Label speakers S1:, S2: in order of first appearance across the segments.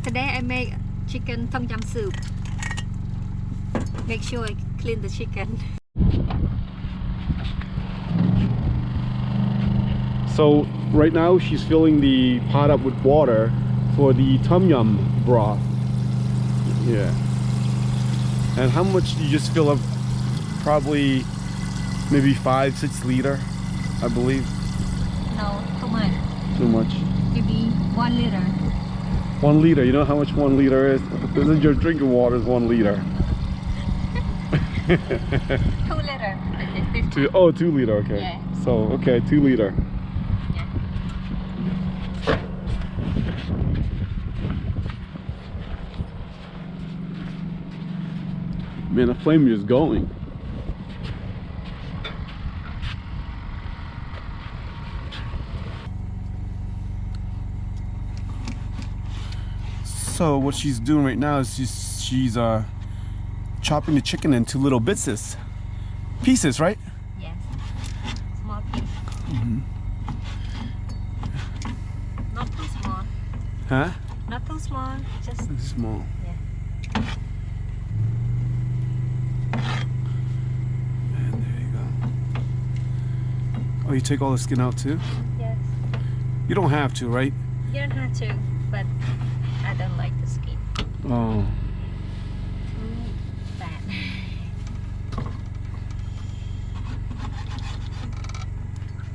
S1: Today I make chicken Tom Yum soup. Make sure I clean the chicken.
S2: So right now she's filling the pot up with water for the Tom Yum broth. Yeah. And how much do you just fill up? Probably maybe 5-6 liter, I believe.
S1: No, too much.
S2: Too much.
S1: Maybe 1 liter.
S2: 1 liter. You know how much 1 liter is? This is your drinking water is 1 liter.
S1: 2 liter.
S2: Oh, 2 liter. Okay.
S1: Yeah.
S2: So okay, 2 liter.
S1: Yeah.
S2: Man, the flame is going. So what she's doing right now is she's chopping the chicken into little pieces, right?
S1: Yes. Small piece.
S2: Mm-hmm.
S1: Not too small.
S2: Huh?
S1: Not too small. Just
S2: Small.
S1: yeah.
S2: And there you go. Oh, you take all the skin out too?
S1: Yes.
S2: You don't have to, right?
S1: You don't have to, but I don't like the skin.
S2: Oh.
S1: Too bad.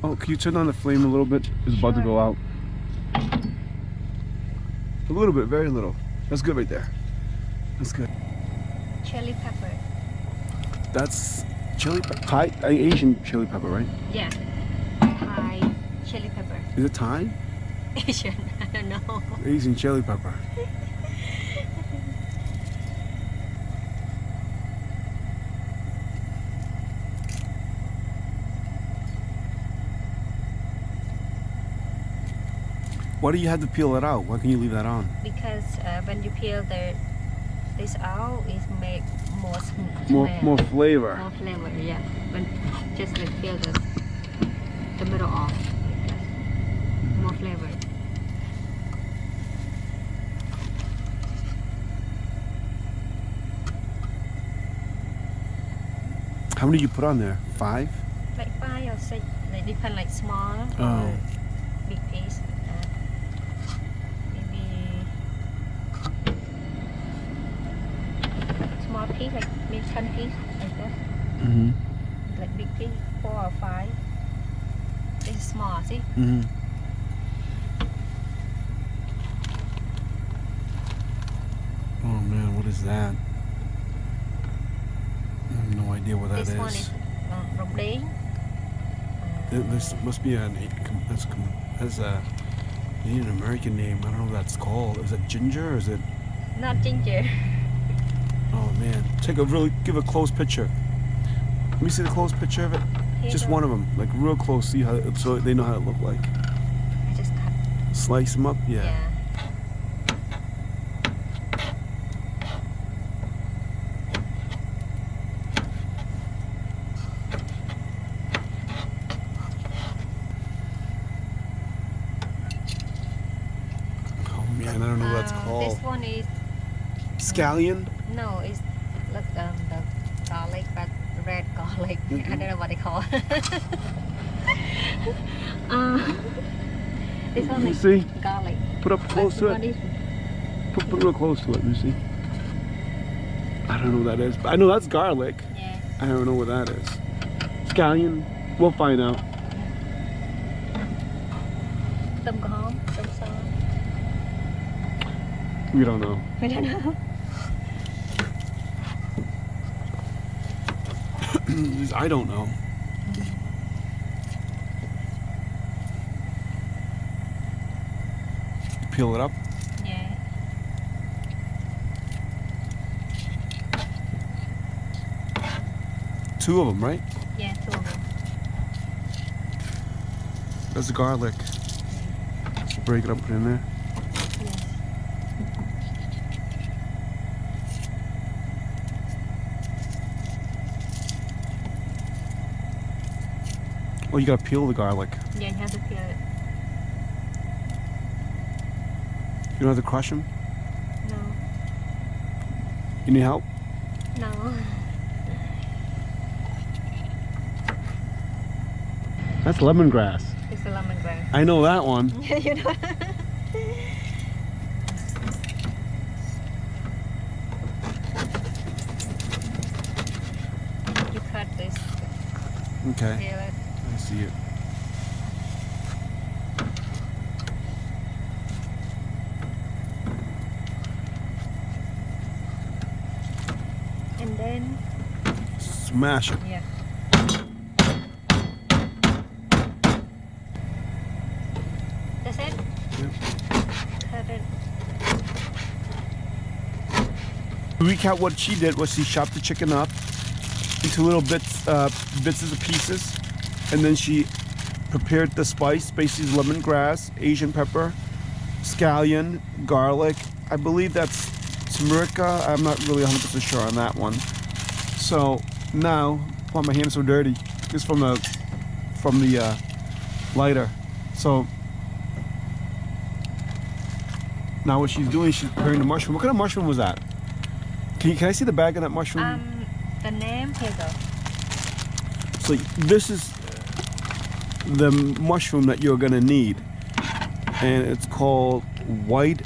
S2: Oh, can you turn on the flame a little bit? It's about to go out. A little bit, very little. That's good right there. That's good.
S1: Chili pepper.
S2: That's chili pepper. Thai, Asian chili pepper, right?
S1: Yeah. Thai chili pepper.
S2: Is it Thai?
S1: Asian. I don't know.
S2: Asian chili pepper. Why do you have to peel it out? Why can you leave that on?
S1: Because when you peel this out, it make more
S2: More flavor.
S1: More flavor, yeah. When just like peel the middle off, like that. More flavor.
S2: How many do you put on there? 5?
S1: Like 5 or 6. Like depend like small
S2: Oh.
S1: or big piece. Maybe small piece, like maybe 10 piece, like that.
S2: Mm-hmm.
S1: Like big piece, 4 or 5. This is small, see?
S2: Mm-hmm. Oh man, what is that? I have no idea what that
S1: This
S2: is.
S1: one is romaine.
S2: This must be that's a you need an American name. I don't know what that's called. Is it ginger or is it?
S1: Not ginger.
S2: Oh man, give a close picture. Let me see the close picture of it.
S1: Here
S2: Just
S1: you go.
S2: one of them, like real close. See how so they know how it look like.
S1: I just cut.
S2: Slice them up, yeah.
S1: Yeah.
S2: Oh man, I don't know what that's called.
S1: This one is
S2: Scallion.
S1: no, it's like the garlic, but red garlic. I don't know what they call. This one
S2: You
S1: is
S2: see?
S1: garlic.
S2: Put up close to it. Put real close to it. You see? I don't know what that is, but I know that's garlic.
S1: Yeah.
S2: I don't know what that is. Scallion. We'll find out.
S1: Tôm hóm, tôm son.
S2: We don't know.
S1: I don't know.
S2: I don't know. Peel it up.
S1: Yeah.
S2: Two of them, right?
S1: Yeah, 2 of them.
S2: That's the garlic. Just break it up, put it in there.
S1: Yes.
S2: Oh, you gotta peel the garlic.
S1: Yeah, you have to peel it.
S2: You don't have to crush them? You need help?
S1: No.
S2: That's lemongrass.
S1: It's a lemongrass.
S2: I know that one.
S1: Yeah, you know. You cut this.
S2: Okay.
S1: Peel it.
S2: I see it.
S1: And then,
S2: Smash it.
S1: yeah. That's it?
S2: Yep.
S1: Cut it.
S2: To recap what she did was she chopped the chicken up into little bits of pieces, and then she prepared the spice, basically lemongrass, Asian pepper, scallion, garlic. I believe that's turmeric. I'm not really 100% sure on that one. So now, oh, my hand's so dirty. Just from the lighter. So now what she's doing, she's preparing the mushroom. What kind of mushroom was that? Can I see the bag of that mushroom?
S1: The name, here you go.
S2: So this is the mushroom that you're gonna need, and it's called white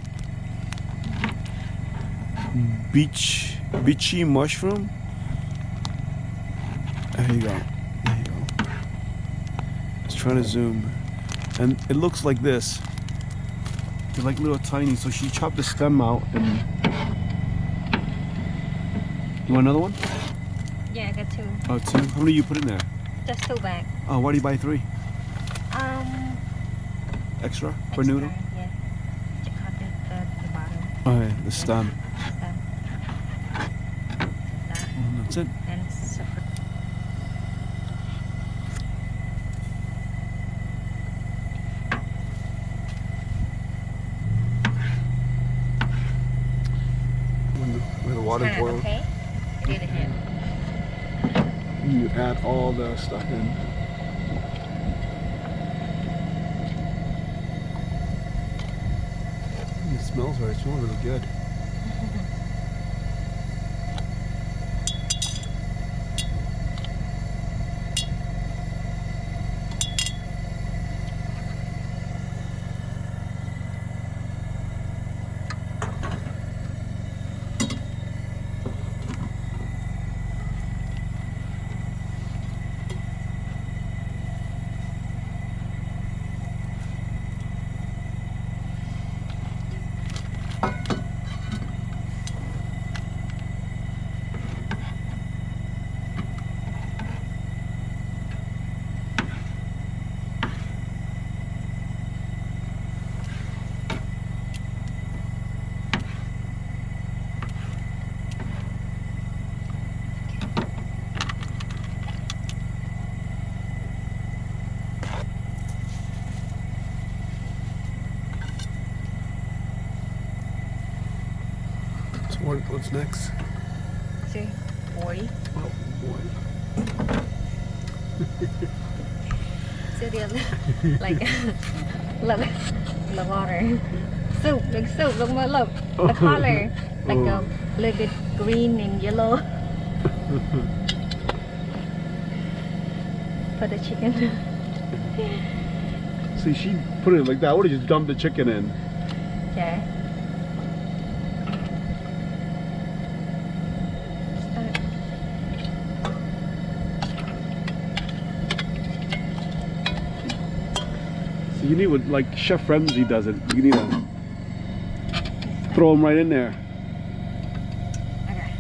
S2: beachy mushroom. There you go. There you go. Just trying to zoom, and it looks like this. They're like little tiny. So she chopped the stem out, and you want another one?
S1: Yeah, I got 2.
S2: Oh, 2. How many you put in there?
S1: Just 2 bags.
S2: Oh, why do you buy 3? Extra for noodle?
S1: Yeah. To cut the bottom.
S2: Oh, yeah, the stem.
S1: Stem. That.
S2: And that's it.
S1: And separate.
S2: When the water
S1: Hand,
S2: boils,
S1: okay? You do the hand.
S2: you add all the stuff in. It smells right. It smells really good. What's next?
S1: See? Boy.
S2: Oh boy.
S1: See the like look the water. Soup, big soup, look look. The color. Like a little bit green and yellow. For the chicken.
S2: See, she put it like that. I would have just dumped the chicken in.
S1: Okay.
S2: So you need what, like Chef Ramsay does it. You need to throw them right in there.
S1: Okay.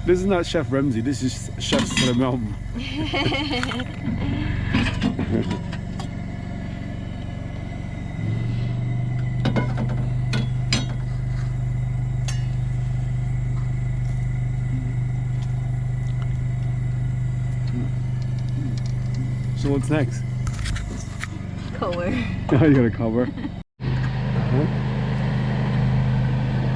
S2: This is not Chef Ramsay. This is Chef Tom. So what's next?
S1: Cover.
S2: You gotta cover.